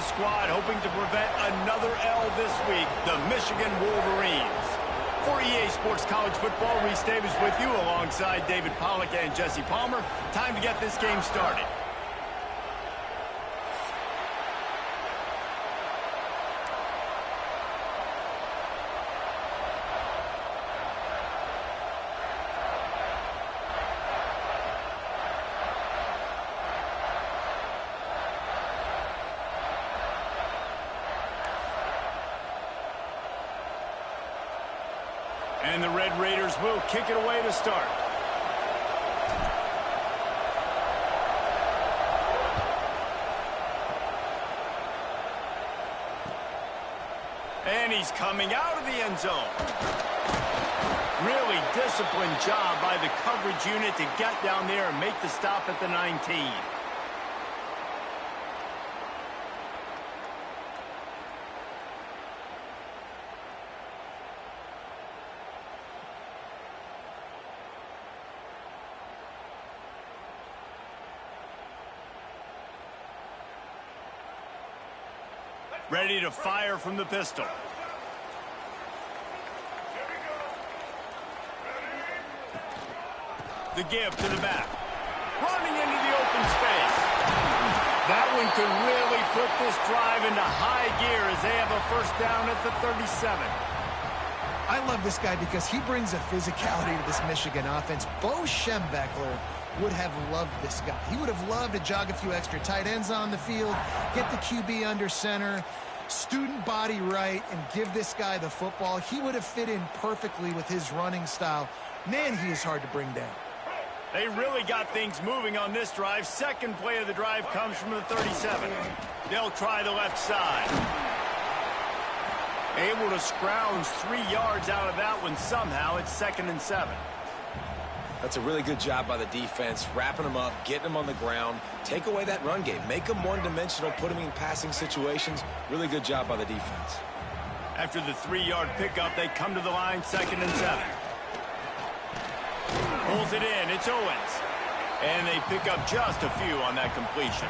the squad hoping to prevent another L this week, the Michigan Wolverines. For EA Sports College Football, Reese Davis with you alongside David Pollack and Jesse Palmer. Time to get this game started. And the Red Raiders will kick it away to start. And he's coming out of the end zone. Really disciplined job by the coverage unit to get down there and make the stop at the 19. Ready to fire from the pistol. The give to the back. Running into the open space. That one could really put this drive into high gear as they have a first down at the 37. I love this guy because he brings a physicality to this Michigan offense. Bo Schembechler would have loved this guy. He would have loved to jog a few extra tight ends on the field, get the QB under center, student body right, and give this guy the football. He would have fit in perfectly with his running style. Man, he is hard to bring down. They really got things moving on this drive. Second play of the drive comes from the 37. They'll try the left side. Able to scrounge 3 yards out of that one somehow. It's 2nd and 7. That's a really good job by the defense, wrapping them up, getting them on the ground, take away that run game, make them one-dimensional, put them in passing situations. Really good job by the defense. After the 3-yard pickup, they come to the line, 2nd and 7. Pulls it in, it's Owens. And they pick up just a few on that completion.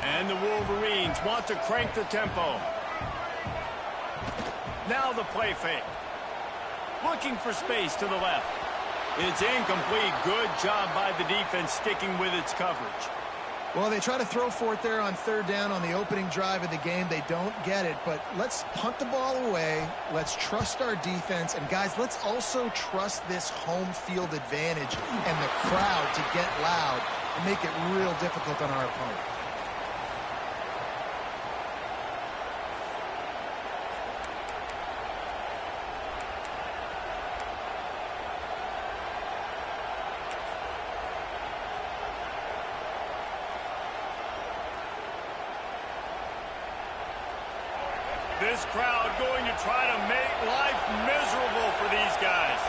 And the Wolverines want to crank the tempo. Now the play fake. Looking for space to the left. It's incomplete. Good job by the defense sticking with its coverage. Well, they try to throw for it there on 3rd down on the opening drive of the game. They don't get it, but let's punt the ball away. Let's trust our defense. And, guys, let's also trust this home field advantage and the crowd to get loud and make it real difficult on our opponent. This crowd going to try to make life miserable for these guys.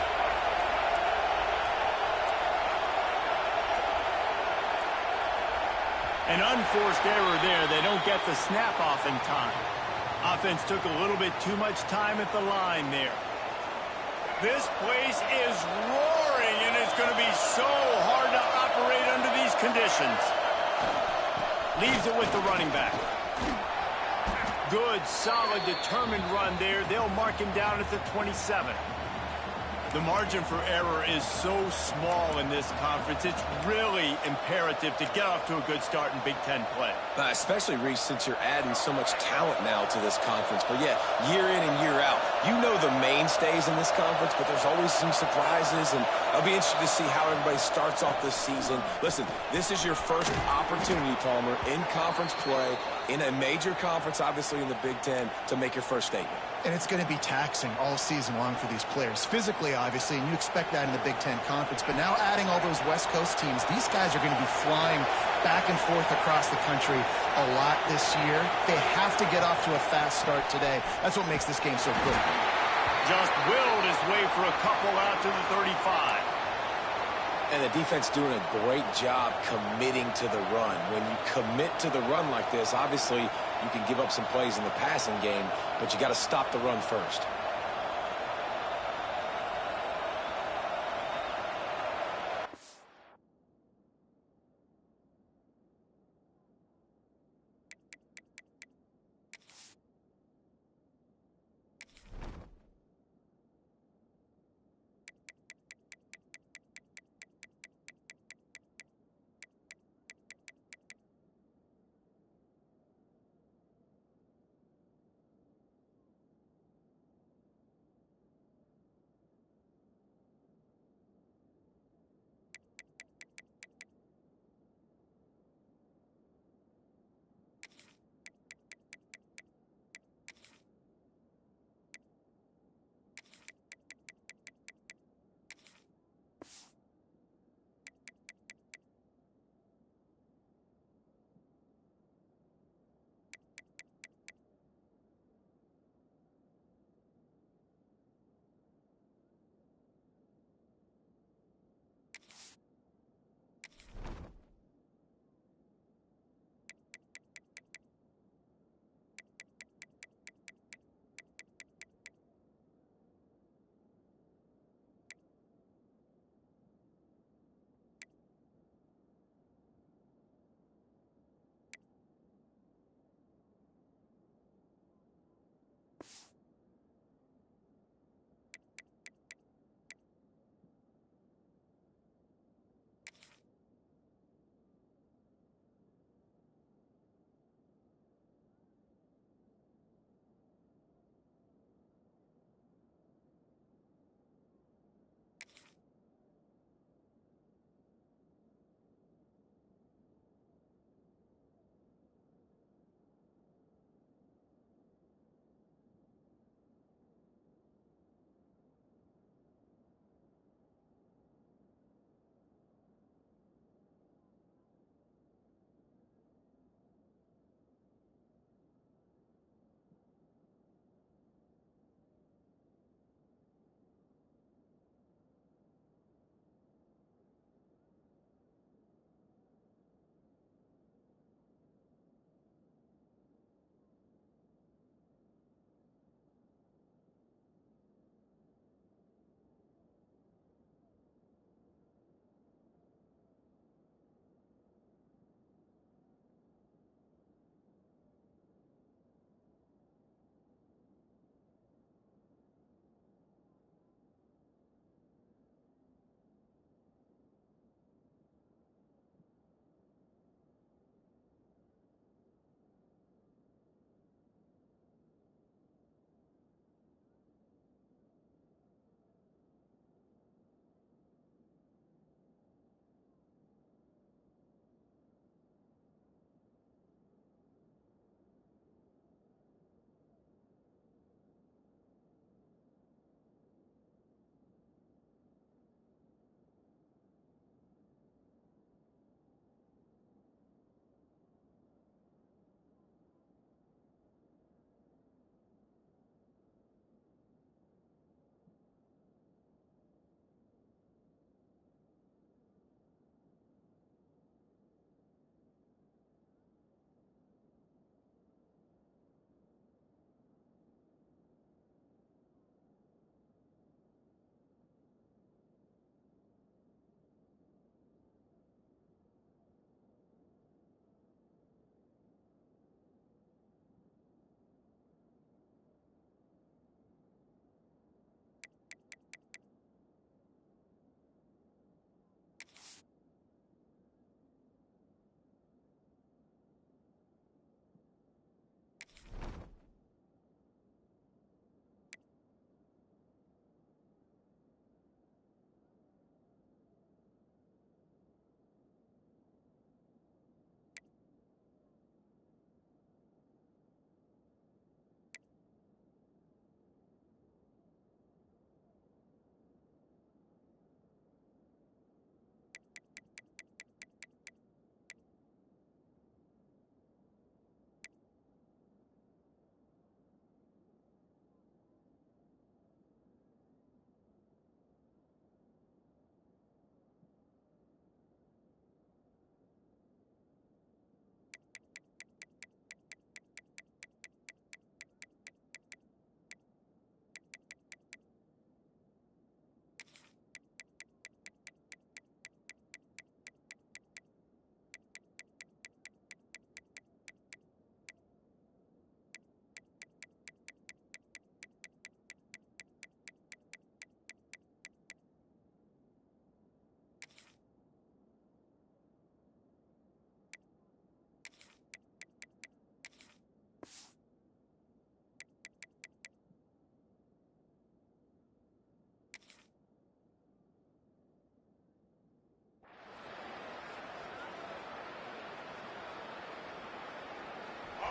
An unforced error there. They don't get the snap off in time. Offense took a little bit too much time at the line there. This place is roaring, and it's going to be so hard to operate under these conditions. Leaves it with the running back. Good, solid, determined run there. They'll mark him down at the 27. The margin for error is so small in this conference. It's really imperative to get off to a good start in Big Ten play. Especially, Reese, since you're adding so much talent now to this conference. But, yeah, year in and year out, you know the mainstays in this conference, but there's always some surprises, and I'll be interested to see how everybody starts off this season. Listen, this is your first opportunity, Palmer, in conference play, in a major conference, obviously in the Big Ten, to make your first statement. And it's going to be taxing all season long for these players. Physically, obviously, and you expect that in the Big Ten Conference. But now adding all those West Coast teams, these guys are going to be flying back and forth across the country a lot this year. They have to get off to a fast start today. That's what makes this game so good. Just willed his way for a couple out to the 35. And the defense doing a great job committing to the run. When you commit to the run like this, obviously you can give up some plays in the passing game, but you got to stop the run first.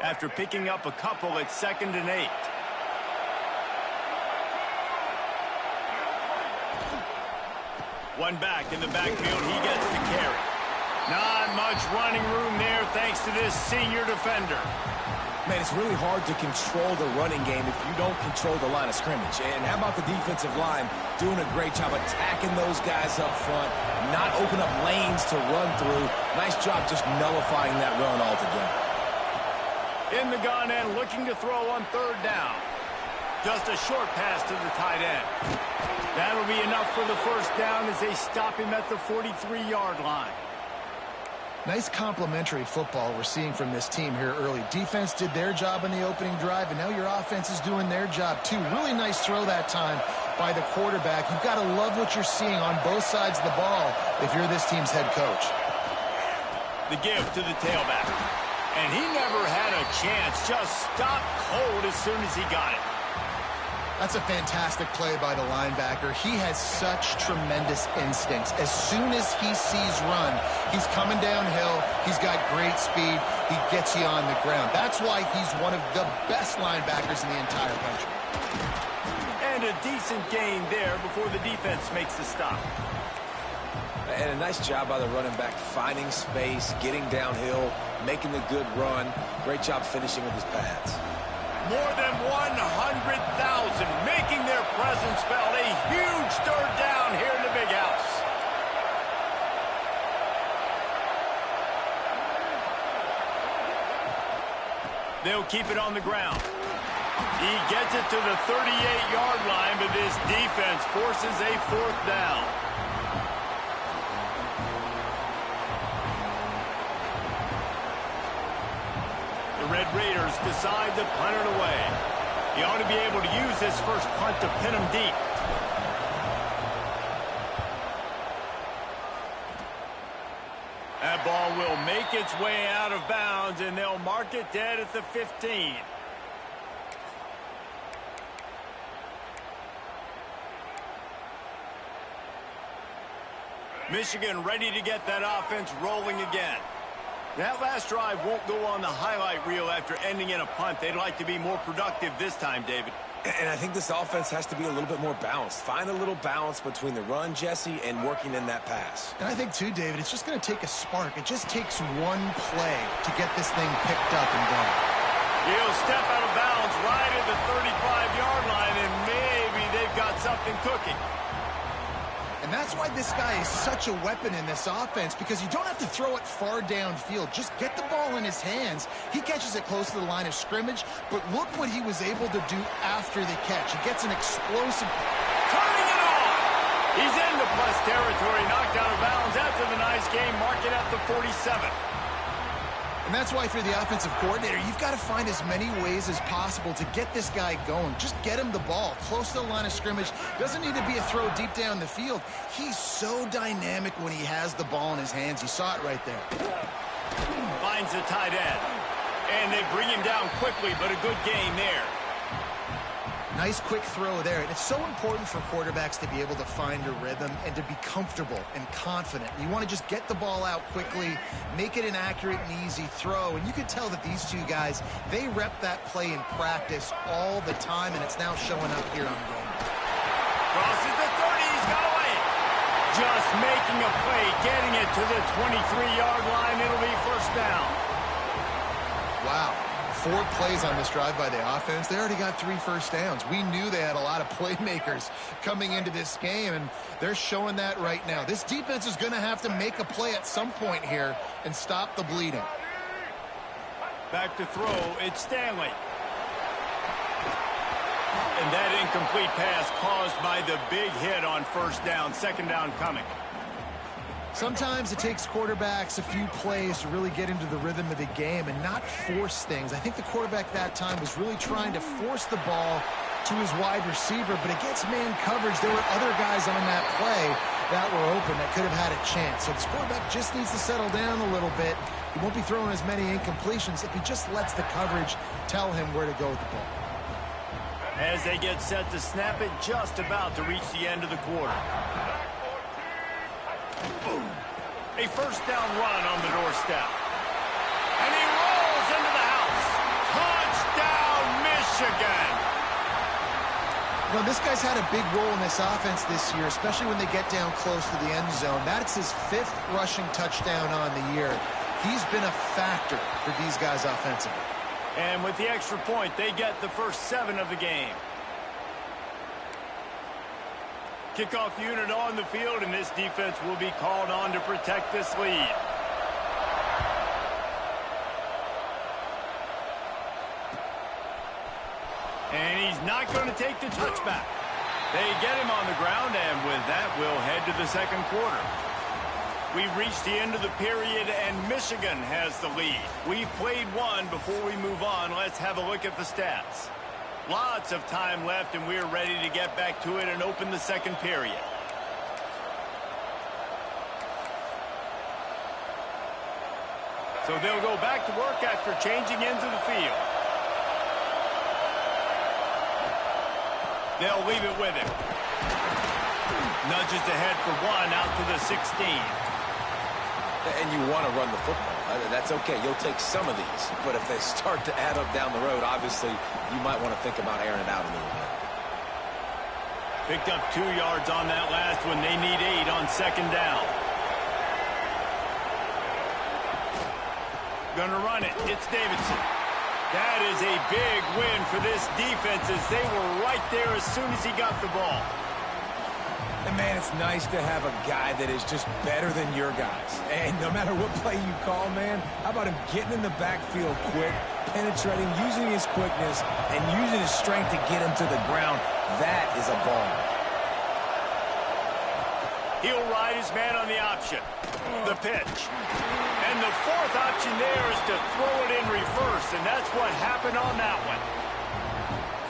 after picking up a couple at 2nd and 8. One back in the backfield, he gets the carry. Not much running room there thanks to this senior defender. Man, it's really hard to control the running game if you don't control the line of scrimmage. And how about the defensive line doing a great job attacking those guys up front, not open up lanes to run through. Nice job just nullifying that run altogether. In the gun and looking to throw on 3rd down. Just a short pass to the tight end. That'll be enough for the 1st down as they stop him at the 43-yard line. Nice complimentary football we're seeing from this team here early. Defense did their job in the opening drive, and now your offense is doing their job too. Really nice throw that time by the quarterback. You've got to love what you're seeing on both sides of the ball if you're this team's head coach. The give to the tailback. And he never had a chance. Just stopped cold as soon as he got it. That's a fantastic play by the linebacker. He has such tremendous instincts. As soon as he sees run, he's coming downhill. He's got great speed. He gets you on the ground. That's why he's one of the best linebackers in the entire country. And a decent gain there before the defense makes the stop. And a nice job by the running back, finding space, getting downhill, making the good run. Great job finishing with his pads. More than 100,000 making their presence felt. A huge 3rd down here in the big house. They'll keep it on the ground. He gets it to the 38-yard line, but this defense forces a 4th down. Red Raiders decide to punt it away. He ought to be able to use this first punt to pin him deep. That ball will make its way out of bounds, and they'll mark it dead at the 15. Michigan ready to get that offense rolling again. That last drive won't go on the highlight reel after ending in a punt. They'd like to be more productive this time, David. And I think this offense has to be a little bit more balanced. Find a little balance between the run, Jesse, and working in that pass. And I think, too, David, it's just going to take a spark. It just takes one play to get this thing picked up and going. He'll step out of bounds right at the 35-yard line, and maybe they've got something cooking. And that's why this guy is such a weapon in this offense, because you don't have to throw it far downfield. Just get the ball in his hands. He catches it close to the line of scrimmage, but look what he was able to do after the catch. He gets an explosive... Turning it on! He's into plus territory, knocked out of bounds after the nice game, marking at the 47. And that's why, for the offensive coordinator, you've got to find as many ways as possible to get this guy going. Just get him the ball close to the line of scrimmage. Doesn't need to be a throw deep down the field. He's so dynamic when he has the ball in his hands. You saw it right there. Finds the tight end. And they bring him down quickly, but a good gain there. Nice quick throw there. And it's so important for quarterbacks to be able to find a rhythm and to be comfortable and confident. You want to just get the ball out quickly, make it an accurate and easy throw. And you can tell that these two guys, they rep that play in practice all the time, and it's now showing up here on game. Crosses the 30, he's got away. Just making a play, getting it to the 23-yard line. It'll be 1st down. Wow. 4 plays on this drive by the offense. They already got 3 first downs. We knew they had a lot of playmakers coming into this game, and they're showing that right now. This defense is going to have to make a play at some point here and stop the bleeding. Back to throw, it's Stanley. And that incomplete pass caused by the big hit on 1st down. 2nd down coming. Sometimes it takes quarterbacks a few plays to really get into the rhythm of the game and not force things. I think the quarterback that time was really trying to force the ball to his wide receiver, but against man coverage, there were other guys on that play that were open that could have had a chance. So this quarterback just needs to settle down a little bit. He won't be throwing as many incompletions if he just lets the coverage tell him where to go with the ball. As they get set to snap it, just about to reach the end of the quarter. A 1st down run on the doorstep. And he rolls into the house. Michigan. You know, this guy's had a big role in this offense this year, especially when they get down close to the end zone. That's his 5th rushing touchdown on the year. He's been a factor for these guys offensively. And with the extra point, they get the first 7 of the game. Kickoff unit on the field, and this defense will be called on to protect this lead. And he's not going to take the touchback. They get him on the ground, and with that, we'll head to the second quarter. We've reached the end of the period, and Michigan has the lead. We've played one. Before we move on, let's have a look at the stats. Lots of time left, and we're ready to get back to it and open the second period. So they'll go back to work after changing into the field. They'll leave it with him. Nudges ahead for 1 out to the 16. And you want to run the football. That's okay. You'll take some of these. But if they start to add up down the road, obviously, you might want to think about airing it out a little bit. Picked up 2 yards on that last one. They need 8 on second down. Gonna run it. It's Davidson. That is a big win for this defense as they were right there as soon as he got the ball. And, man, it's nice to have a guy that is just better than your guys. And no matter what play you call, man, how about him getting in the backfield quick, penetrating, using his quickness, and using his strength to get him to the ground. That is a ball. He'll ride his man on the option. The pitch. And the 4th option there is to throw it in reverse, and that's what happened on that one.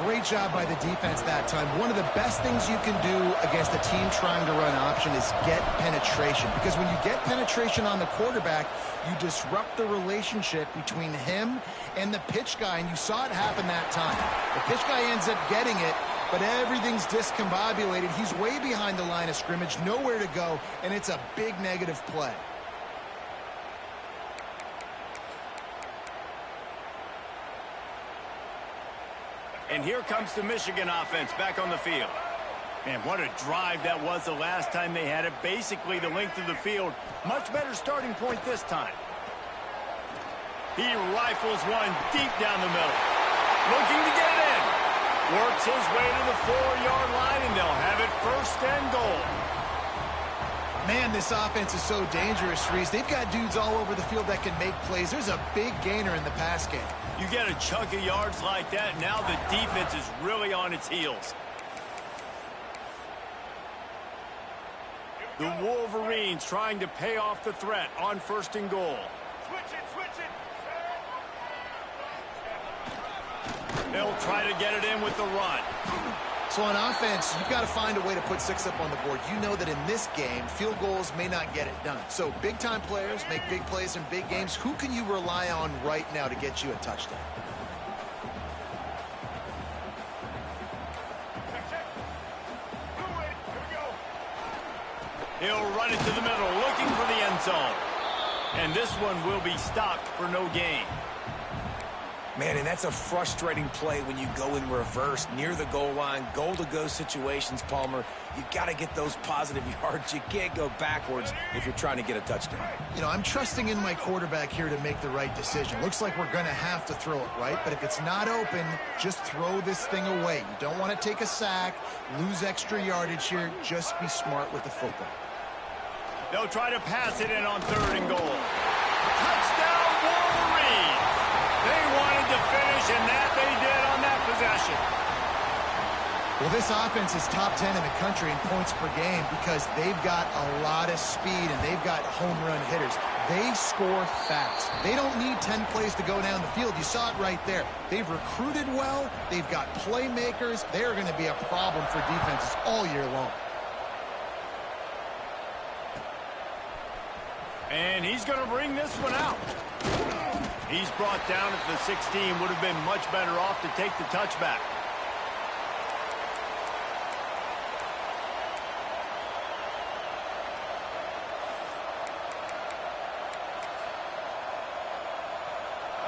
Great job by the defense that time. One of the best things you can do against a team trying to run option is get penetration. Because when you get penetration on the quarterback, you disrupt the relationship between him and the pitch guy, and you saw it happen that time. The pitch guy ends up getting it, but everything's discombobulated. He's way behind the line of scrimmage, nowhere to go, and it's a big negative play. And here comes the Michigan offense back on the field. Man, what a drive that was the last time they had it. Basically the length of the field. Much better starting point this time. He rifles one deep down the middle. Looking to get it in. Works his way to the 4-yard line, and they'll have it 1st and goal. Man, this offense is so dangerous, Reese. They've got dudes all over the field that can make plays. There's a big gainer in the pass game. You get a chunk of yards like that, now the defense is really on its heels. The Wolverines trying to pay off the threat on 1st and goal. Switch it. They'll try to get it in with the run. So on offense, you've got to find a way to put 6 up on the board. You know that in this game, field goals may not get it done. So big-time players make big plays in big games. Who can you rely on right now to get you a touchdown? He'll run it to the middle, looking for the end zone. And this one will be stopped for no gain. Man, and that's a frustrating play when you go in reverse near the goal line, goal-to-go situations, Palmer. You got to get those positive yards. You can't go backwards if you're trying to get a touchdown. You know, I'm trusting in my quarterback here to make the right decision. Looks like we're going to have to throw it, right? But if it's not open, just throw this thing away. You don't want to take a sack, lose extra yardage here. Just be smart with the football. They'll try to pass it in on 3rd and goal. Touchdown, Wolverines! They wanted to finish, and that they did on that possession. Well, this offense is top 10 in the country in points per game because they've got a lot of speed and they've got home run hitters. They score fast. They don't need 10 plays to go down the field. You saw it right there. They've recruited well. They've got playmakers. They're going to be a problem for defenses all year long. And he's going to bring this one out. He's brought down at the 16. Would have been much better off to take the touchback.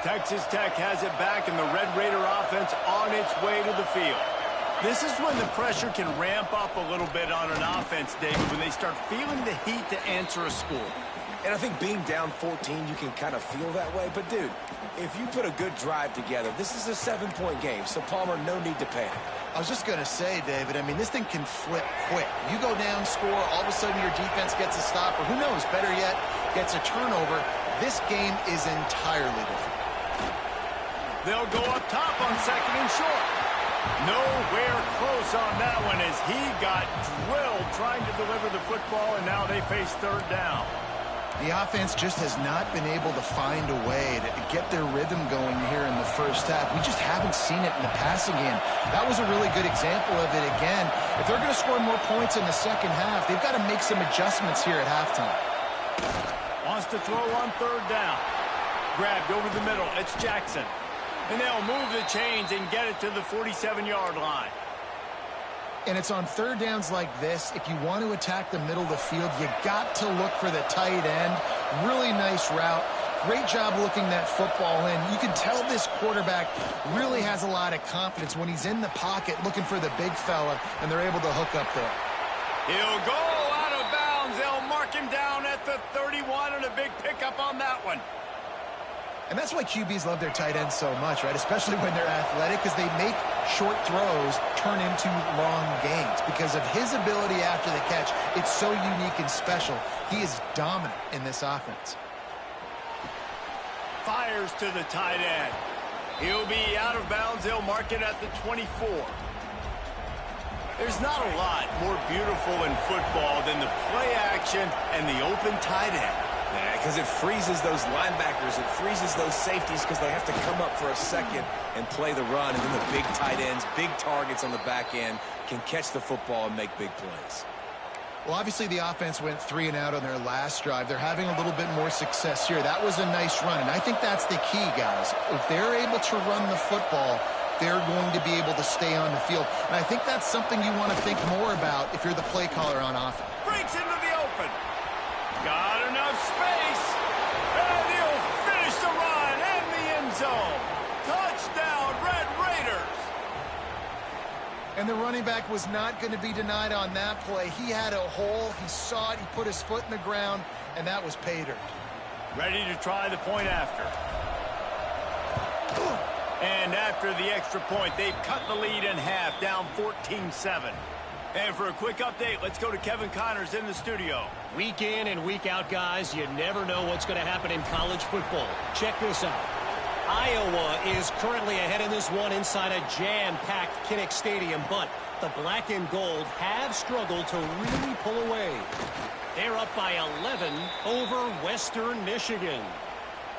Texas Tech has it back, and the Red Raider offense on its way to the field. This is when the pressure can ramp up a little bit on an offense, David, when they start feeling the heat to answer a score. And I think being down 14, you can kind of feel that way. But, dude, if you put a good drive together, this is a 7-point game, so Palmer, no need to panic. I was just going to say, David, I mean, this thing can flip quick. You go down, score, all of a sudden your defense gets a stop, or who knows, better yet, gets a turnover. This game is entirely different. They'll go up top on second and short. Nowhere close on that one as he got drilled trying to deliver the football, and now they face third down. The offense just has not been able to find a way to get their rhythm going here in the first half. We just haven't seen it in the passing game. That was a really good example of it again. If they're going to score more points in the second half, they've got to make some adjustments here at halftime. Wants to throw on third down. Grabbed over the middle. It's Jackson. And they'll move the chains and get it to the 47-yard line. And it's on third downs like this, if you want to attack the middle of the field, you got to look for the tight end. Really nice route. Great job looking that football in. You can tell this quarterback really has a lot of confidence when he's in the pocket looking for the big fella, and they're able to hook up there. He'll go out of bounds. They'll mark him down at the 31, and a big pickup on that one. And that's why QBs love their tight ends so much, right? Especially when they're athletic, because they make short throws turn into long gains. Because of his ability after the catch, it's so unique and special. He is dominant in this offense. Fires to the tight end. He'll be out of bounds. They'll mark it at the 24. There's not a lot more beautiful in football than the play action and the open tight end. Yeah, because it freezes those linebackers. It freezes those safeties because they have to come up for a second and play the run. And then the big tight ends, big targets on the back end can catch the football and make big plays. Well, obviously the offense went 3 and out on their last drive. They're having a little bit more success here. That was a nice run, and I think that's the key, guys. If they're able to run the football, they're going to be able to stay on the field. And I think that's something you want to think more about if you're the play caller on offense. Breaks into the open. Got enough space. And he'll finish the run in the end zone. Touchdown, Red Raiders. And the running back was not going to be denied on that play. He had a hole. He saw it. He put his foot in the ground, and that was pay dirt. Ready to try the point after. And after the extra point, they've cut the lead in half, down 14-7. And for a quick update, let's go to Kevin Connors in the studio. Week in and week out, guys, you never know what's going to happen in college football. Check this out. Iowa is currently ahead in this one inside a jam-packed Kinnick Stadium, but the black and gold have struggled to really pull away. They're up by 11 over Western Michigan.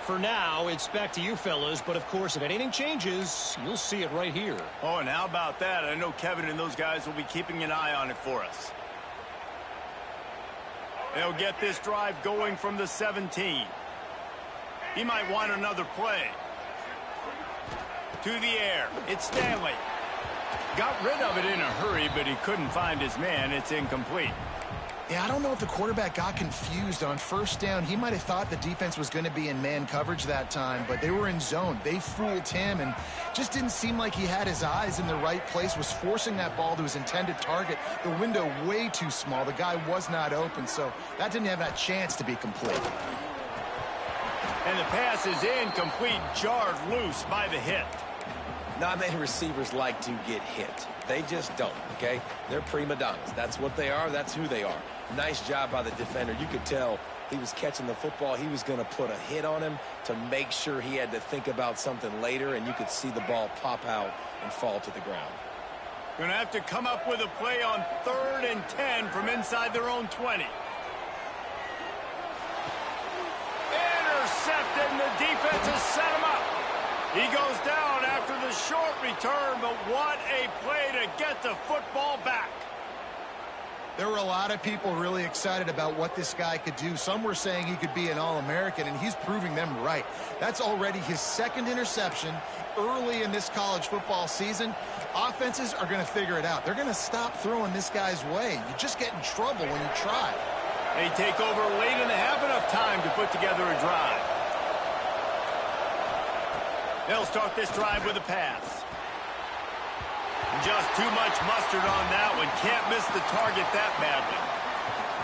For now, it's back to you fellas, but of course, if anything changes, you'll see it right here. Oh, and how about that? I know Kevin and those guys will be keeping an eye on it for us. They'll get this drive going from the 17. He might want another play. To the air. It's Stanley. Got rid of it in a hurry, but he couldn't find his man. It's incomplete. Yeah, I don't know if the quarterback got confused on first down. He might have thought the defense was going to be in man coverage that time, but they were in zone. They fooled him and just didn't seem like he had his eyes in the right place, was forcing that ball to his intended target. The window way too small. The guy was not open, so that didn't have that chance to be complete. And the pass is incomplete, jarred loose by the hit. Not many receivers like to get hit. They just don't, okay? They're prima donnas. That's what they are. That's who they are. Nice job by the defender. You could tell he was catching the football. He was going to put a hit on him to make sure he had to think about something later, and you could see the ball pop out and fall to the ground. Going to have to come up with a play on 3rd and 10 from inside their own 20. Intercepted, and the defense has set him up. He goes down after the short return, but what a play to get the football back. There were a lot of people really excited about what this guy could do. Some were saying he could be an All-American, and he's proving them right. That's already his 2nd interception early in this college football season. Offenses are going to figure it out. They're going to stop throwing this guy's way. You just get in trouble when you try. They take over late and have enough time to put together a drive. They'll start this drive with a pass. Just too much mustard on that one. Can't miss the target that badly.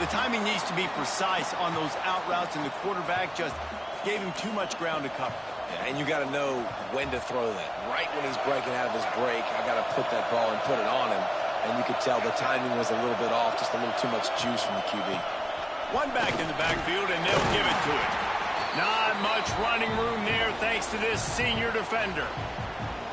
The timing needs to be precise on those out routes, and the quarterback just gave him too much ground to cover. Yeah, and you got to know when to throw that. Right when he's breaking out of his break, I got to put that ball and put it on him. And you could tell the timing was a little bit off, just a little too much juice from the QB. One back in the backfield, and they'll give it to him. Not much running room there thanks to this senior defender.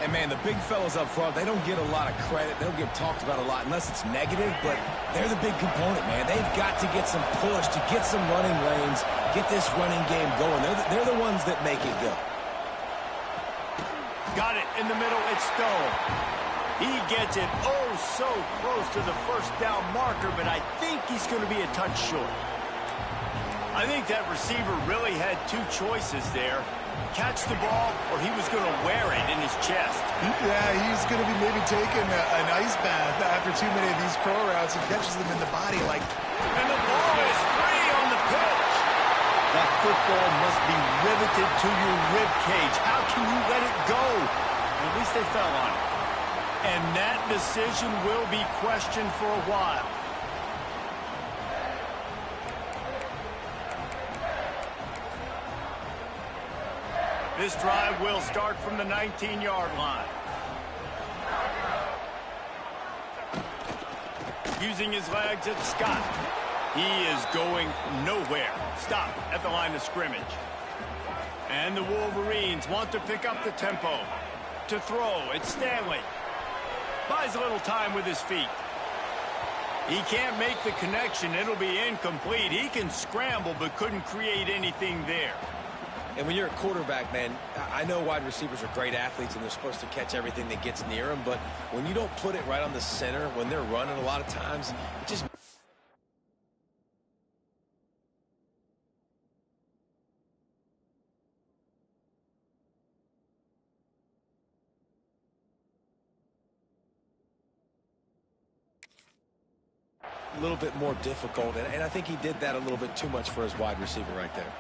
And, man, the big fellas up front, they don't get a lot of credit. They don't get talked about a lot unless it's negative, but they're the big component, man. They've got to get some push, to get some running lanes, get this running game going. They're the ones that make it go. Got it in the middle. It's Stone. He gets it so close to the first down marker, but I think he's going to be a touch short. I think that receiver really had two choices there. Catch the ball, or he was going to wear it in his chest. Yeah, he's going to be maybe taking an ice bath after too many of these crow routes and catches them in the body like... And the ball is free on the pitch. That football must be riveted to your rib cage. How can you let it go? At least they fell on it. And that decision will be questioned for a while. This drive will start from the 19-yard line. Using his legs, it's Scott. He is going nowhere. Stop at the line of scrimmage. And the Wolverines want to pick up the tempo. To throw, it's Stanley. Buys a little time with his feet. He can't make the connection. It'll be incomplete. He can scramble, but couldn't create anything there. And when you're a quarterback, man, I know wide receivers are great athletes and they're supposed to catch everything that gets near them, but when you don't put it right on the center, when they're running a lot of times, it just... a little bit more difficult, and I think he did that a little bit too much for his wide receiver right there.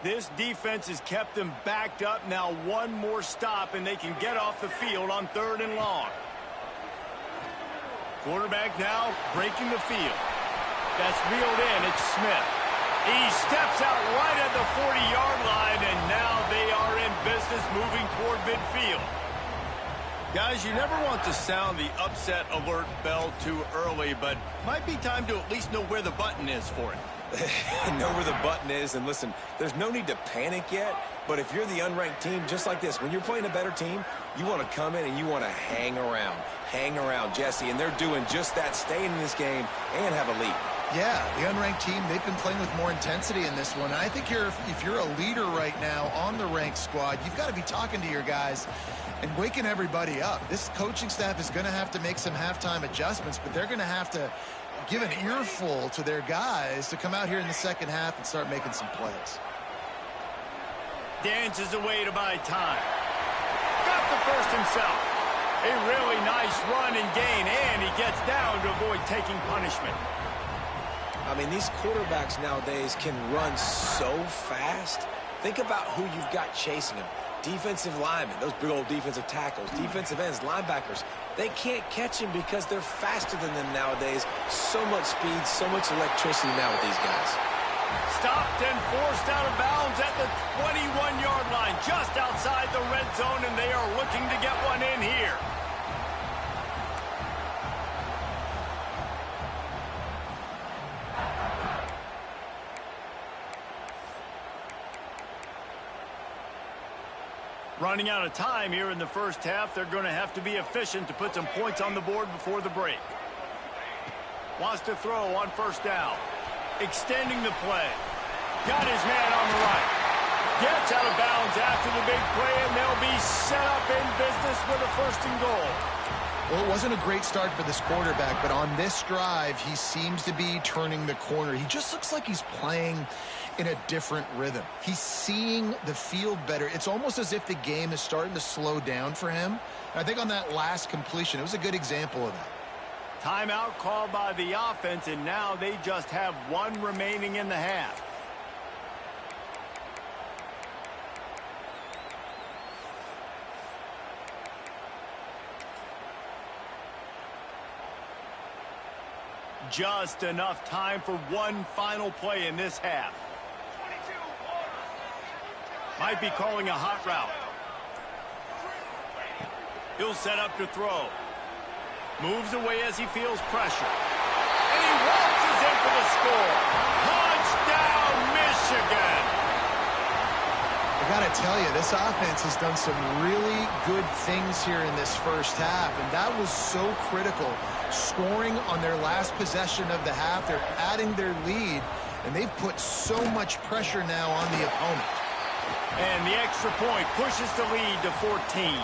This defense has kept them backed up. Now one more stop, and they can get off the field on 3rd and long. Quarterback now breaking the field. That's reeled in. It's Smith. He steps out right at the 40-yard line, and now they are in business moving toward midfield. Guys, you never want to sound the upset alert bell too early, but might be time to at least know where the button is for it. Know where the button is, and listen, there's no need to panic yet, but if you're the unranked team, just like this, when you're playing a better team, you want to come in and you want to hang around, Jesse, and they're doing just that, staying in this game and have a lead. Yeah, the unranked team, they've been playing with more intensity in this one. I think if you're a leader right now on the ranked squad, you've got to be talking to your guys and waking everybody up. This coaching staff is going to have to make some halftime adjustments, but they're going to have to give an earful to their guys to come out here in the second half and start making some plays. Dances away to buy time. Got the first himself. A really nice run and gain, and he gets down to avoid taking punishment. I mean, these quarterbacks nowadays can run so fast. Think about who you've got chasing them. Defensive linemen, those big old defensive tackles, defensive ends, linebackers. They can't catch him because they're faster than them nowadays. So much speed, so much electricity now with these guys. Stopped and forced out of bounds at the 21-yard line, just outside the red zone, and they are looking to get one in here. Running out of time here in the first half. They're going to have to be efficient to put some points on the board before the break. Wants to throw on first down. Extending the play. Got his man on the right. Gets out of bounds after the big play, and they'll be set up in business with a 1st and goal. Well, it wasn't a great start for this quarterback, but on this drive, he seems to be turning the corner. He just looks like he's playing in a different rhythm. He's seeing the field better. It's almost as if the game is starting to slow down for him. And I think on that last completion, it was a good example of that. Timeout called by the offense, and now they just have one remaining in the half. just enough time for one final play in this half. Might be calling a hot route. He'll set up to throw. Moves away as he feels pressure. And he waltzes in for the score. Touchdown, Michigan! I got to tell you, this offense has done some really good things here in this first half, and that was so critical. Scoring on their last possession of the half, they're adding their lead, and they've put so much pressure now on the opponent. And the extra point pushes the lead to 14.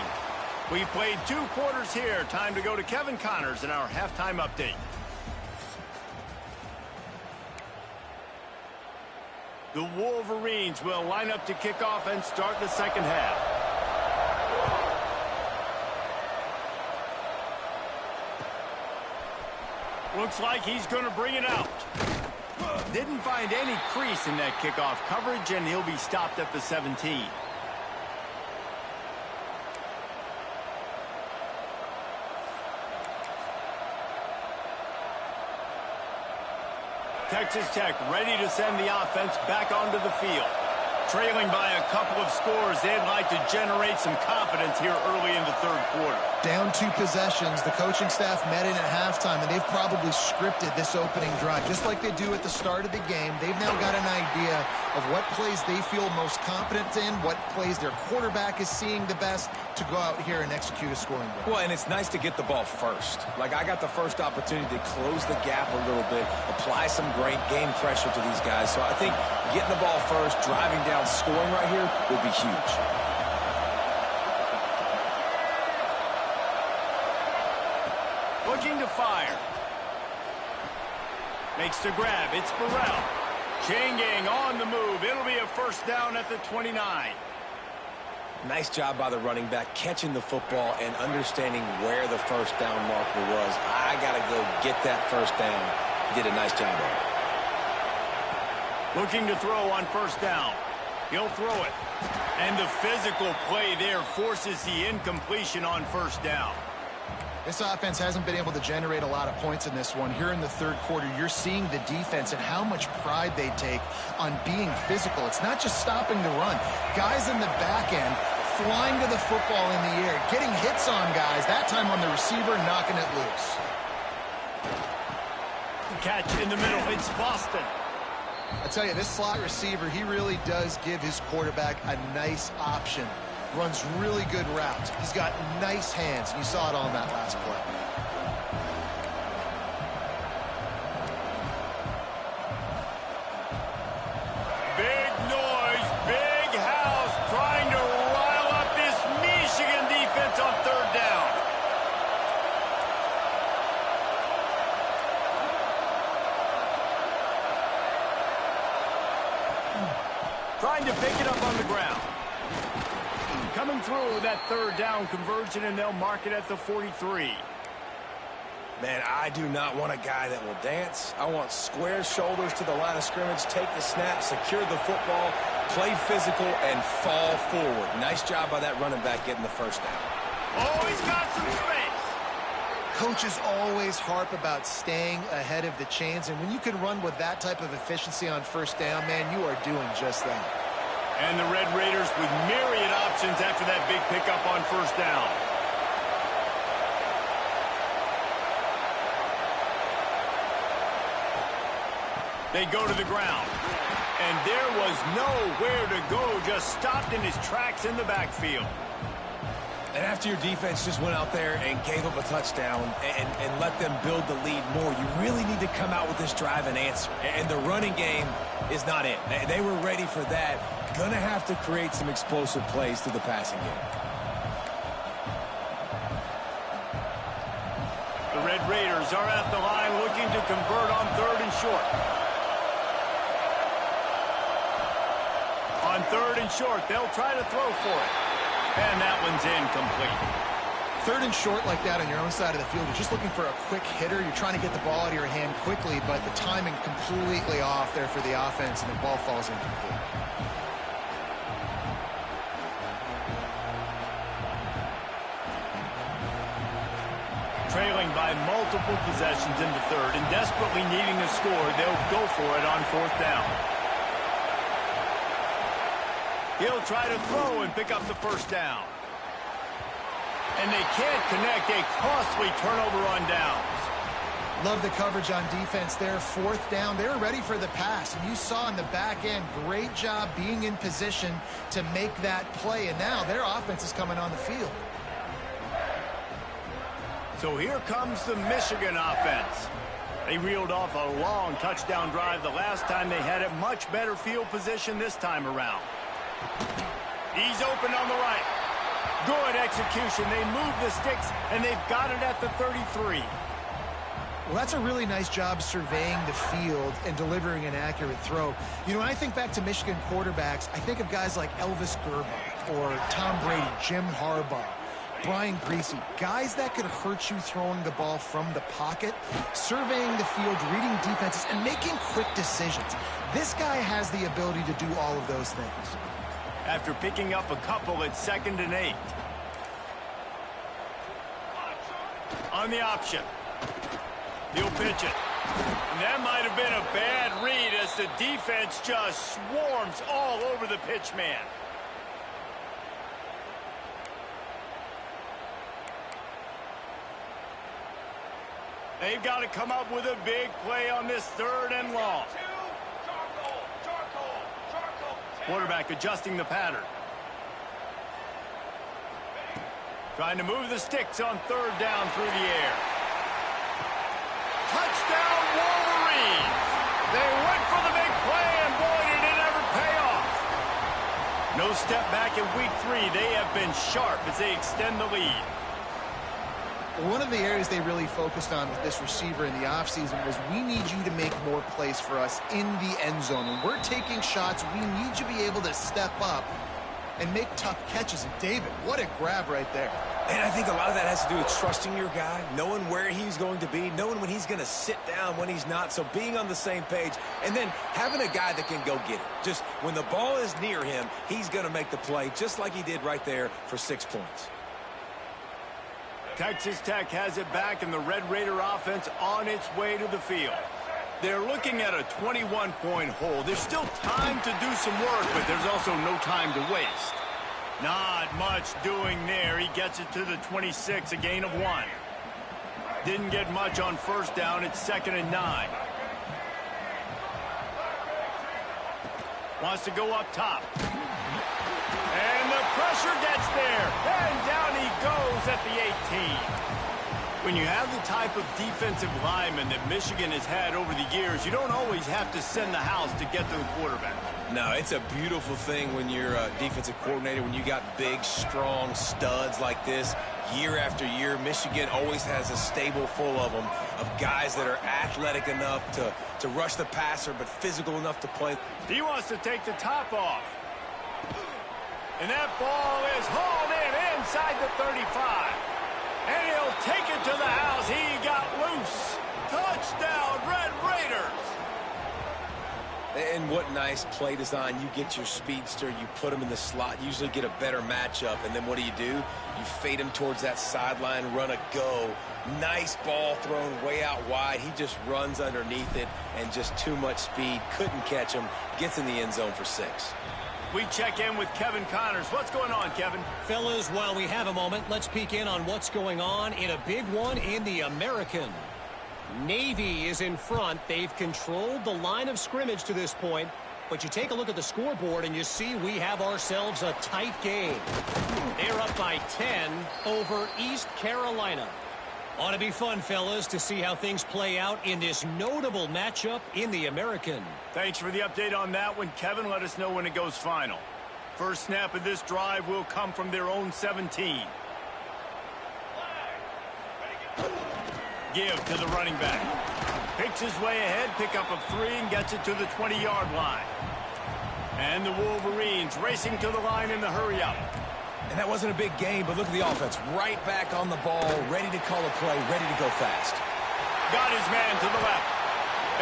We've played 2 quarters here. Time to go to Kevin Connors in our halftime update. The Wolverines will line up to kick off and start the second half. Looks like he's going to bring it out. Didn't find any crease in that kickoff coverage, and he'll be stopped at the 17. Texas Tech ready to send the offense back onto the field. Trailing by a couple of scores, they'd like to generate some confidence here early in the third quarter. Down 2 possessions, the coaching staff met in at halftime, and they've probably scripted this opening drive. Just like they do at the start of the game, they've now got an idea of what plays they feel most confident in, what plays their quarterback is seeing the best to go out here and execute a scoring drive. Well, and it's nice to get the ball first. Like, I got the first opportunity to close the gap a little bit, apply some great game pressure to these guys. So I think getting the ball first, driving down, scoring right here would be huge. Looking to fire. Makes the grab. It's Burrell. Chain gang on the move. It'll be a first down at the 29. Nice job by the running back, catching the football and understanding where the first down marker was. I got to go get that first down. He did a nice job of it. Looking to throw on first down. He'll throw it. And the physical play there forces the incompletion on first down. This offense hasn't been able to generate a lot of points in this one. Here in the third quarter, you're seeing the defense and how much pride they take on being physical. It's not just stopping the run. Guys in the back end flying to the football in the air, getting hits on guys, that time on the receiver, knocking it loose. Catch in the middle. It's Boston. I tell you, this slot receiver, he really does give his quarterback a nice option. Runs really good routes. He's got nice hands. You saw it on that last play. Big noise, big house, trying to rile up this Michigan defense on third down. Trying to pick it up on the ground. Coming through that third down conversion, and they'll mark it at the 43. Man, I do not want a guy that will dance. I want square shoulders to the line of scrimmage, take the snap, secure the football, play physical, and fall forward. Nice job by that running back getting the first down. Oh, he's got some space. Coaches always harp about staying ahead of the chains, and when you can run with that type of efficiency on first down, man, you are doing just that. And the Red Raiders with myriad options after that big pickup on first down. They go to the ground. And there was nowhere to go, just stopped in his tracks in the backfield. And after your defense just went out there and gave up a touchdown and let them build the lead more, you really need to come out with this drive and answer. And the running game is not it. They were ready for that. Gonna have to create some explosive plays through the passing game. The Red Raiders are at the line looking to convert on third and short. On third and short, they'll try to throw for it. And that one's incomplete. Third and short like that on your own side of the field, you're just looking for a quick hitter. You're trying to get the ball out of your hand quickly, but the timing completely off there for the offense, and the ball falls incomplete. Trailing by multiple possessions in the third, and desperately needing a score, they'll go for it on 4th down. He'll try to throw and pick up the 1st down. And they can't connect, a costly turnover on downs. Love the coverage on defense there. 4th down, they're ready for the pass. And you saw in the back end, great job being in position to make that play. And now their offense is coming on the field. So here comes the Michigan offense. They reeled off a long touchdown drive the last time. They had a much better field position this time around. He's open on the right. Good execution. They move the sticks, and they've got it at the 33. Well, that's a really nice job surveying the field and delivering an accurate throw. You know, when I think back to Michigan quarterbacks, I think of guys like Elvis Grbac or Tom Brady, Jim Harbaugh, Brian Griese, guys that could hurt you throwing the ball from the pocket, surveying the field, reading defenses, and making quick decisions. This guy has the ability to do all of those things. After picking up a couple at 2nd and 8. On the option. He'll pitch it. And that might have been a bad read as the defense just swarms all over the pitch man. They've got to come up with a big play on this 3rd and long. Quarterback adjusting the pattern. Trying to move the sticks on 3rd down through the air. Touchdown, Wolverines! They went for the big play, and boy, did it ever pay off. No step back in week 3. They have been sharp as they extend the lead. One of the areas they really focused on with this receiver in the offseason was we need you to make more plays for us in the end zone. When we're taking shots, we need you to be able to step up and make tough catches. And David, what a grab right there. And I think a lot of that has to do with trusting your guy, knowing where he's going to be, knowing when he's going to sit down, when he's not. So being on the same page, and then having a guy that can go get it. Just when the ball is near him, he's going to make the play, just like he did right there for 6 points. Texas Tech has it back, and the Red Raider offense on its way to the field. They're looking at a 21-point hole. There's still time to do some work, but there's also no time to waste. Not much doing there. He gets it to the 26, a gain of 1. Didn't get much on 1st down. It's 2nd and 9. Wants to go up top. And the pressure gets there. And down he goes at the 18. When you have the type of defensive lineman that Michigan has had over the years, you don't always have to send the house to get to the quarterback. No, it's a beautiful thing when you're a defensive coordinator, when you got big, strong studs like this. Year after year, Michigan always has a stable full of them, of guys that are athletic enough to rush the passer, but physical enough to play. He wants to take the top off. And that ball is hauled in inside the 35. And he'll take it to the house. He got loose. Touchdown, Red Raiders. And what nice play design. You get your speedster, you put him in the slot, usually get a better matchup. And then what do? You fade him towards that sideline, run a go. Nice ball thrown way out wide. He just runs underneath it, and just too much speed. Couldn't catch him. Gets in the end zone for 6. We check in with Kevin Connors. What's going on, Kevin? Fellas, while we have a moment, let's peek in on what's going on in a big one in the American. Navy is in front. They've controlled the line of scrimmage to this point. But you take a look at the scoreboard and you see we have ourselves a tight game. They're up by 10 over East Carolina. Ought to be fun, fellas, to see how things play out in this notable matchup in the American. Thanks for the update on that one, Kevin. Let us know when it goes final. First snap of this drive will come from their own 17. Give to the running back. Picks his way ahead, pickup of 3, and gets it to the 20-yard line. And the Wolverines racing to the line in the hurry-up. And that wasn't a big game, but look at the offense. Right back on the ball, ready to call a play, ready to go fast. Got his man to the left.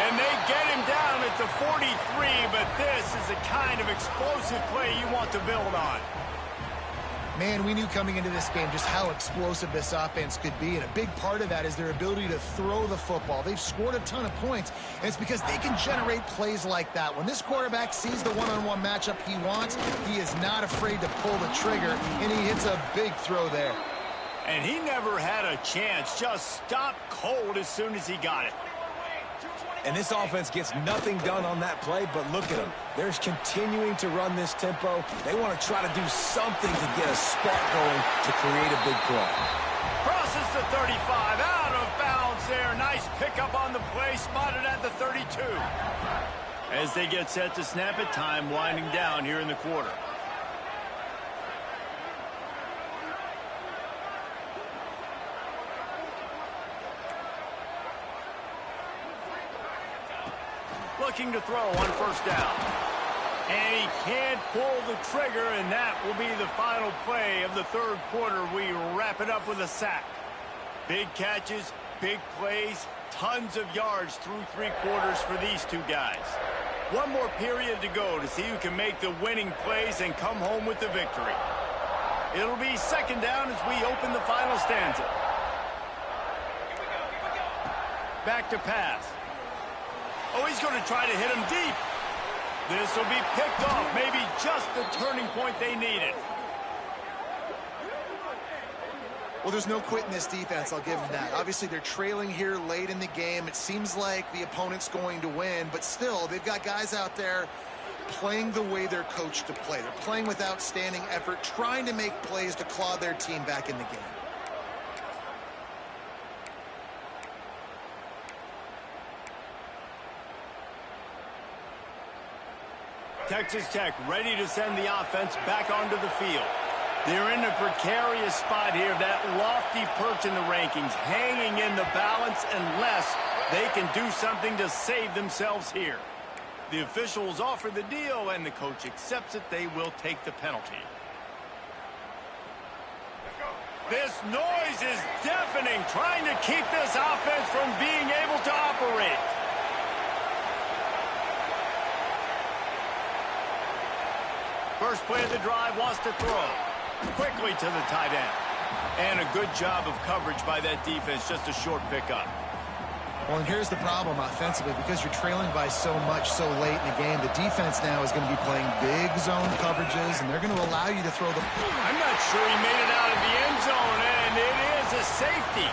And they get him down at the 43, but this is the kind of explosive play you want to build on. Man, we knew coming into this game just how explosive this offense could be, and a big part of that is their ability to throw the football. They've scored a ton of points, and it's because they can generate plays like that. When this quarterback sees the one-on-one matchup he wants, he is not afraid to pull the trigger, and he hits a big throw there. And he never had a chance, just stopped cold as soon as he got it. And this offense gets nothing done on that play, but look at them. They're continuing to run this tempo. They want to try to do something to get a spark going to create a big play. Crosses the 35, out of bounds there. Nice pickup on the play, spotted at the 32. As they get set to snap it, time winding down here in the quarter. Looking to throw on first down. And he can't pull the trigger, and that will be the final play of the third quarter. We wrap it up with a sack. Big catches, big plays, tons of yards through three quarters for these two guys. One more period to go to see who can make the winning plays and come home with the victory. It'll be second down as we open the final stanza. Back to pass. Oh, he's going to try to hit him deep. This will be picked off. Maybe just the turning point they needed. Well, there's no quit in this defense, I'll give them that. Obviously, they're trailing here late in the game. It seems like the opponent's going to win, but still, they've got guys out there playing the way they're coached to play. They're playing with outstanding effort, trying to make plays to claw their team back in the game. Texas Tech ready to send the offense back onto the field. They're in a precarious spot here, that lofty perch in the rankings, hanging in the balance unless they can do something to save themselves here. The officials offer the deal, and the coach accepts it. They will take the penalty. This noise is deafening, trying to keep this offense from being able to operate. First play of the drive, wants to throw. Quickly to the tight end. And a good job of coverage by that defense, just a short pickup. Well, and here's the problem offensively. Because you're trailing by so much so late in the game, the defense now is going to be playing big zone coverages, and they're going to allow you to throw the... I'm not sure he made it out of the end zone, and it is a safety.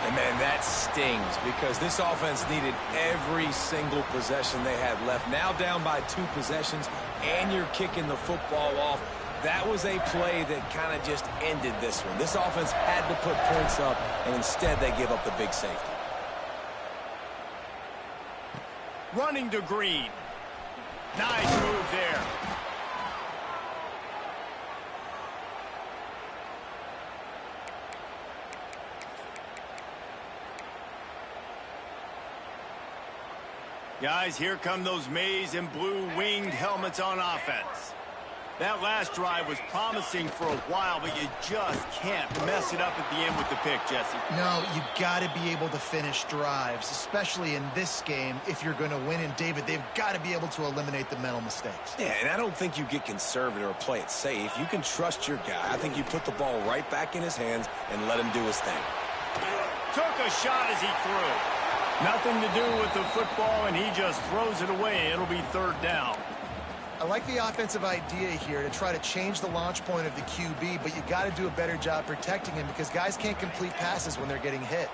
And, man, that stings because this offense needed every single possession they had left. Now down by 2 possessions, and you're kicking the football off. That was a play that kind of just ended this one. This offense had to put points up, and instead they give up the big safety. Running to Green. Nice move there. Guys, here come those maize and blue winged helmets on offense. That last drive was promising for a while, but you just can't mess it up at the end with the pick, Jesse. No, you got to be able to finish drives, especially in this game if you're going to win. And, David, they've got to be able to eliminate the mental mistakes. Yeah, and I don't think you get conservative or play it safe. You can trust your guy. I think you put the ball right back in his hands and let him do his thing. Took a shot as he threw. Nothing to do with the football, and he just throws it away. It'll be third down. I like the offensive idea here to try to change the launch point of the QB, but you got to do a better job protecting him because guys can't complete passes when they're getting hit.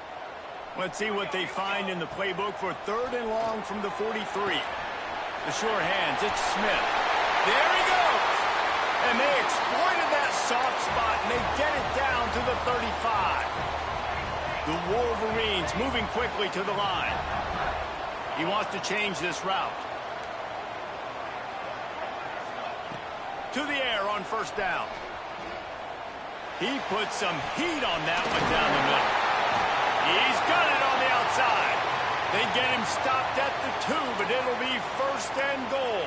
Let's see what they find in the playbook for third and long from the 43. The sure hands, it's Smith. There he goes. And they exploited that soft spot, and they get it down to the 35. The Wolverines moving quickly to the line. He wants to change this route. To the air on first down. He put some heat on that one down the middle. He's got it on the outside. They get him stopped at the 2, but it'll be first and goal.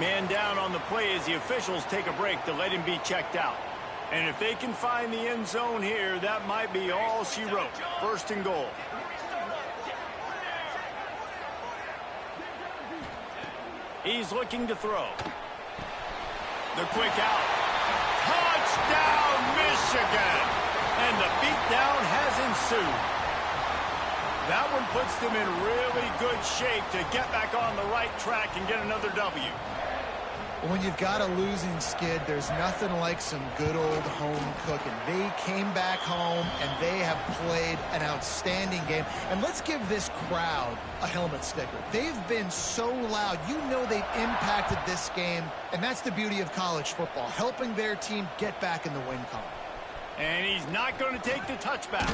Man down on the play as the officials take a break to let him be checked out. And if they can find the end zone here, that might be all she wrote. First and goal. He's looking to throw. The quick out. Touchdown, Michigan! And the beatdown has ensued. That one puts them in really good shape to get back on the right track and get another W. When you've got a losing skid, there's nothing like some good old home cooking. They came back home, and they have played an outstanding game. And let's give this crowd a helmet sticker. They've been so loud. You know they've impacted this game, and that's the beauty of college football, helping their team get back in the win column. And he's not going to take the touchback.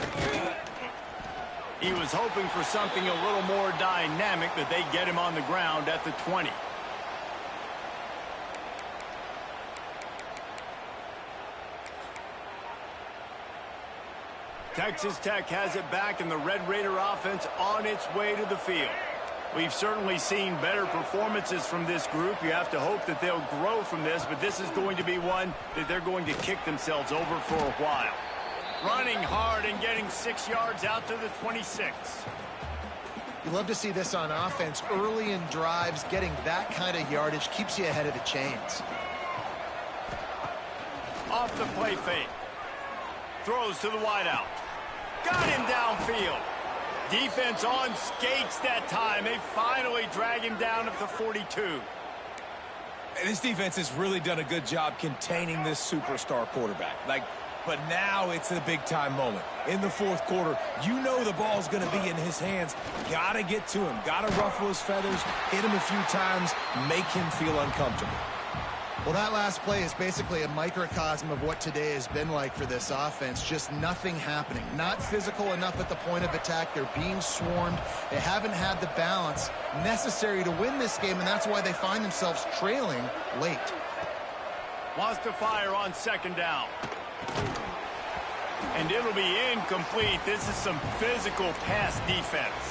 He was hoping for something a little more dynamic, that they get him on the ground at the 20. Texas Tech has it back, and the Red Raider offense on its way to the field. We've certainly seen better performances from this group. You have to hope that they'll grow from this, but this is going to be one that they're going to kick themselves over for a while. Running hard and getting 6 yards out to the 26. You love to see this on offense. Early in drives, getting that kind of yardage keeps you ahead of the chains. Off the play fake. Throws to the wideout. Got him downfield. Defense on skates that time. They finally drag him down at the 42. This defense has really done a good job containing this superstar quarterback. But now it's a big-time moment. In the fourth quarter, you know the ball's going to be in his hands. Got to get to him. Got to ruffle his feathers, hit him a few times, make him feel uncomfortable. Well, that last play is basically a microcosm of what today has been like for this offense. Just nothing happening. Not physical enough at the point of attack. They're being swarmed. They haven't had the balance necessary to win this game, and that's why they find themselves trailing late. Wants to fire on second down. And it'll be incomplete. This is some physical pass defense.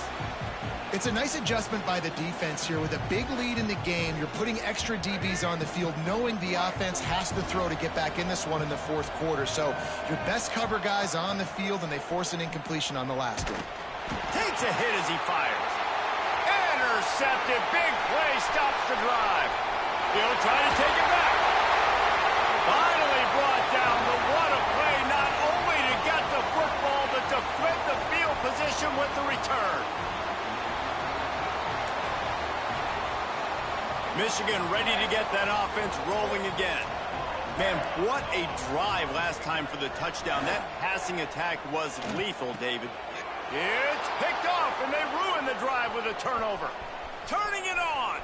It's a nice adjustment by the defense here. With a big lead in the game, you're putting extra DBs on the field, knowing the offense has to throw to get back in this one in the fourth quarter. So your best cover guys on the field, and they force an incompletion on the last one. Takes a hit as he fires. Intercepted. Big play stops the drive. He'll try to take it back. Finally brought down. The what a play, not only to get the football, but to flip the field position with the return. Michigan ready to get that offense rolling again. Man, what a drive last time for the touchdown. That passing attack was lethal, David. It's picked off, and they ruin the drive with a turnover. Turning it on.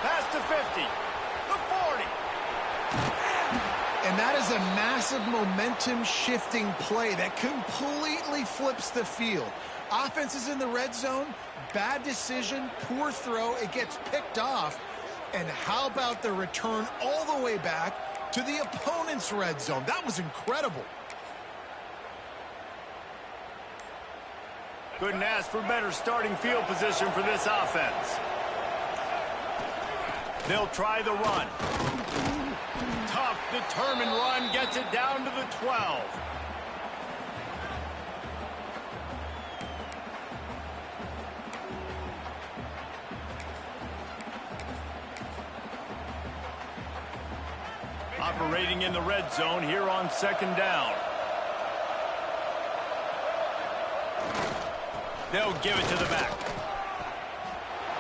Past the 50, the 40. And that is a massive momentum-shifting play that completely flips the field. Offense is in the red zone. Bad decision, poor throw. It gets picked off. And how about the return all the way back to the opponent's red zone? That was incredible. Couldn't ask for better starting field position for this offense. They'll try the run. Tough, determined run, gets it down to the 12. Operating in the red zone here on second down. They'll give it to the back.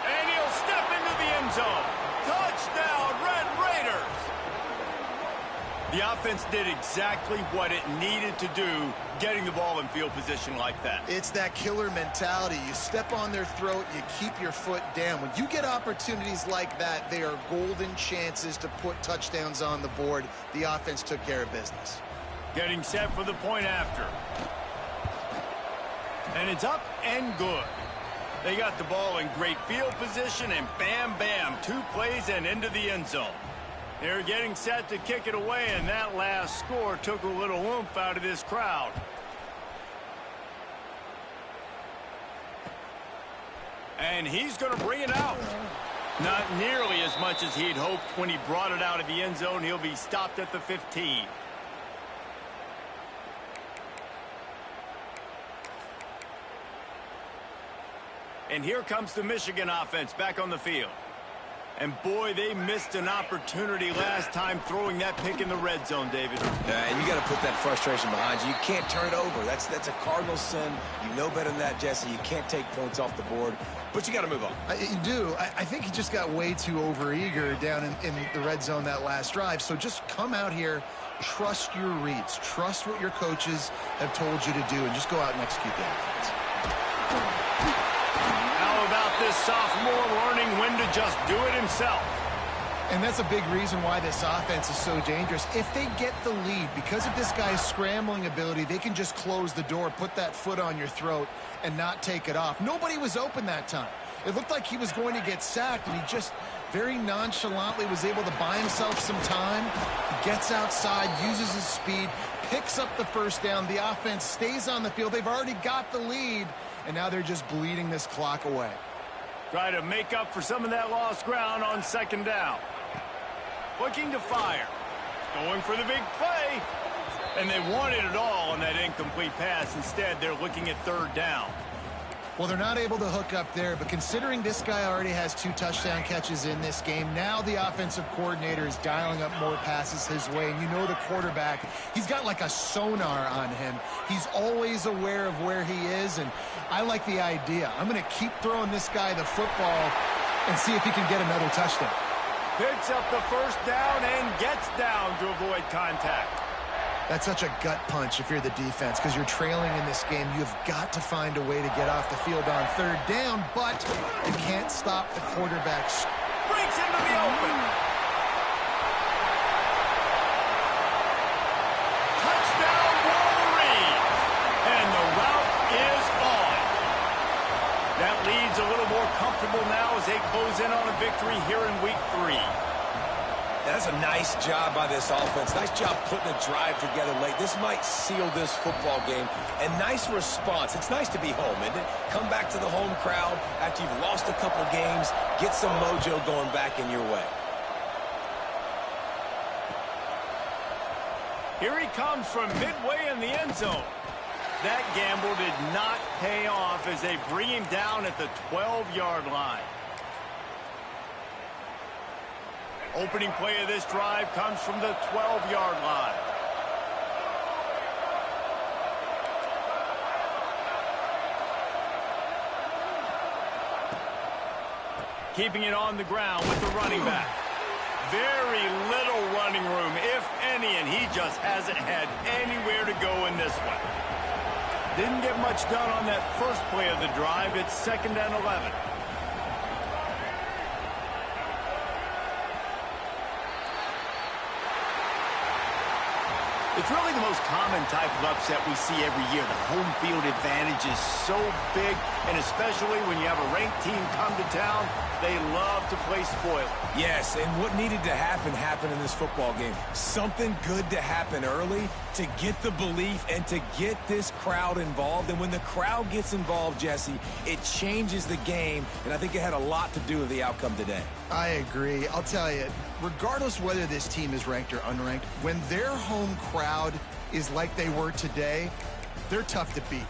And he'll step into the end zone. Touchdown, Red Raiders! The offense did exactly what it needed to do, getting the ball in field position like that. It's that killer mentality. You step on their throat, you keep your foot down. When you get opportunities like that, they are golden chances to put touchdowns on the board. The offense took care of business. Getting set for the point after. And it's up and good. They got the ball in great field position, and bam, bam, 2 plays and into the end zone. They're getting set to kick it away, and that last score took a little oomph out of this crowd. And he's going to bring it out. Not nearly as much as he'd hoped when he brought it out of the end zone. He'll be stopped at the 15. And here comes the Michigan offense back on the field. And boy, they missed an opportunity last time throwing that pick in the red zone, David. And you got to put that frustration behind you. You can't turn it over. That's a cardinal sin. You know better than that, Jesse. You can't take points off the board, but you got to move on. You do. I think he just got way too overeager down in the red zone that last drive. So just come out here, trust your reads, trust what your coaches have told you to do, and just go out and execute the offense. How about this sophomore learning when to just do it himself? And that's a big reason why this offense is so dangerous. If they get the lead, because of this guy's scrambling ability, they can just close the door, put that foot on your throat, and not take it off. Nobody was open that time. It looked like he was going to get sacked, and he just very nonchalantly was able to buy himself some time. He gets outside, uses his speed, picks up the first down. The offense stays on the field. They've already got the lead, and now they're just bleeding this clock away. Try to make up for some of that lost ground on second down. Looking to fire. Going for the big play. And they wanted it all on that incomplete pass. Instead, they're looking at third down. Well, they're not able to hook up there, but considering this guy already has 2 touchdown catches in this game, now the offensive coordinator is dialing up more passes his way. And you know the quarterback, he's got like a sonar on him. He's always aware of where he is, and I like the idea. I'm going to keep throwing this guy the football and see if he can get another touchdown. Picks up the first down and gets down to avoid contact. That's such a gut punch if you're the defense, because you're trailing in this game. You've got to find a way to get off the field on third down, but you can't stop the quarterback. Breaks into the open. Touchdown, Wolverines. And the route is on. That lead's a little more comfortable now as they close in on a victory here in week 3. That's a nice job by this offense. Nice job putting a drive together late. This might seal this football game. And nice response. It's nice to be home, isn't it? Come back to the home crowd after you've lost a couple games. Get some mojo going back in your way. Here he comes from midway in the end zone. That gamble did not pay off as they bring him down at the 12-yard line. Opening play of this drive comes from the 12-yard line. Keeping it on the ground with the running back. Very little running room, if any, and he just hasn't had anywhere to go in this one. Didn't get much done on that first play of the drive. It's 2nd and 11. It's really the most common type of upset we see every year. The home field advantage is so big, and especially when you have a ranked team come to town, they love to play spoiler. Yes, and what needed to happen happened in this football game. Something good to happen early to get the belief and to get this crowd involved. And when the crowd gets involved, Jesse, it changes the game, and I think it had a lot to do with the outcome today. I agree. I'll tell you, regardless whether this team is ranked or unranked, when their home crowd is like they were today, they're tough to beat.